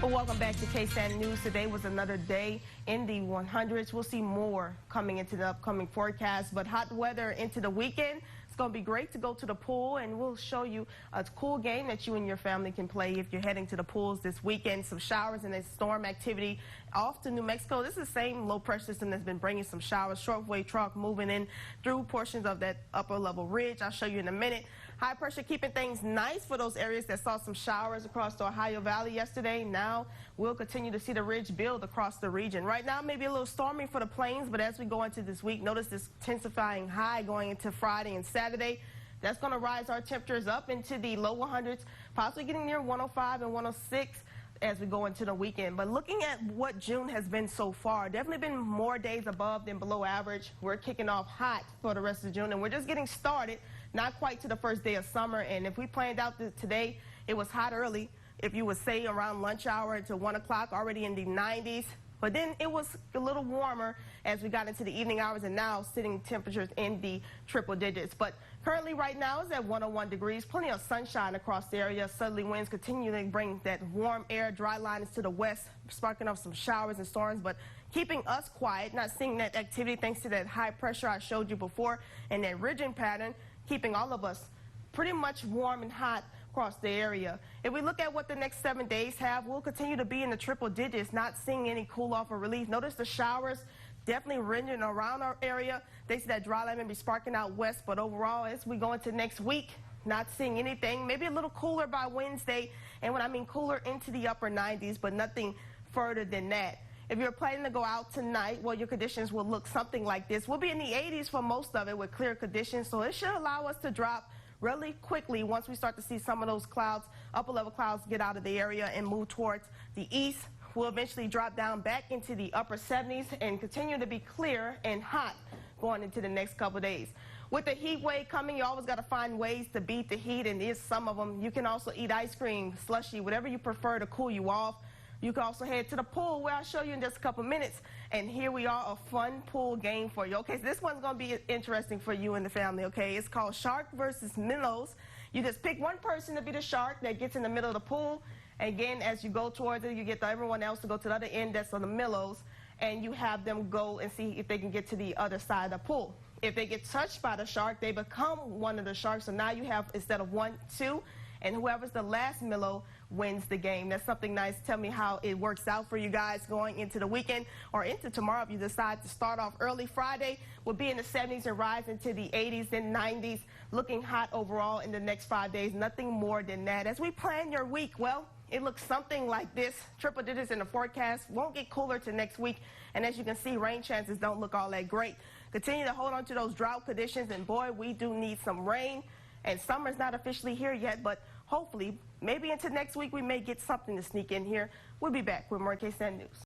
Well, welcome back to KSAN News. Today was another day in the 100s. We'll see more coming into the upcoming forecast, but hot weather into the weekend. It's going to be great to go to the pool, and we'll show you a cool game that you and your family can play if you're heading to the pools this weekend. Some showers and a storm activity off to New Mexico. This is the same low pressure system that's been bringing some showers. Shortwave trough moving in through portions of that upper level ridge. I'll show you in a minute. High pressure keeping things nice for those areas that saw some showers across the Ohio Valley yesterday. Now we'll continue to see the ridge build across the region. Right now, maybe a little stormy for the plains, but as we go into this week, notice this intensifying high going into Friday and Saturday. That's going to rise our temperatures up into the low 100s, possibly getting near 105 and 106 as we go into the weekend. But looking at what June has been so far, definitely been more days above than below average. We're kicking off hot for the rest of June, and we're just getting started, not quite to the first day of summer. And if we planned out today, it was hot early. If you would say around lunch hour to 1 o'clock, already in the 90s. But then it was a little warmer as we got into the evening hours, and now sitting temperatures in the triple digits. But currently right now is at 101 degrees, plenty of sunshine across the area. Southerly winds continue to bring that warm air, dry lines to the west, sparking off some showers and storms, but keeping us quiet, not seeing that activity thanks to that high pressure I showed you before and that ridging pattern, keeping all of us pretty much warm and hot across the area. If we look at what the next 7 days have, we'll continue to be in the triple digits, not seeing any cool off or relief. Notice the showers definitely ranging around our area. They see that dry line may be sparking out west, but overall, as we go into next week, not seeing anything. Maybe a little cooler by Wednesday, and when I mean cooler, into the upper 90s, but nothing further than that. If you're planning to go out tonight, well, your conditions will look something like this. We'll be in the 80s for most of it with clear conditions, so it should allow us to drop really quickly once we start to see some of those clouds, upper level clouds, get out of the area and move towards the east. We'll eventually drop down back into the upper 70s and continue to be clear and hot going into the next couple of days. With the heat wave coming, you always got to find ways to beat the heat, and there's some of them. You can also eat ice cream, slushy, whatever you prefer to cool you off. You can also head to the pool, where I'll show you in just a couple minutes. And here we are, a fun pool game for you. Okay, so this one's going to be interesting for you and the family, okay? It's called Shark versus Minnows. You just pick one person to be the shark that gets in the middle of the pool. And again, as you go towards it, you get everyone else to go to the other end that's on the minnows, and you have them go and see if they can get to the other side of the pool. If they get touched by the shark, they become one of the sharks. So now you have, instead of 1, 2, and whoever's the last minnow wins the game. That's something nice. Tell me how it works out for you guys going into the weekend or into tomorrow. If you decide to start off early, Friday will be in the 70s and rise into the 80s and 90s. Looking hot overall in the next 5 days. Nothing more than that. As we plan your week, well, it looks something like this. Triple digits in the forecast. Won't get cooler to next week. And as you can see, rain chances don't look all that great. Continue to hold on to those drought conditions. And boy, we do need some rain. And summer's not officially here yet, but hopefully, maybe into next week, we may get something to sneak in here. We'll be back with more KSAN News.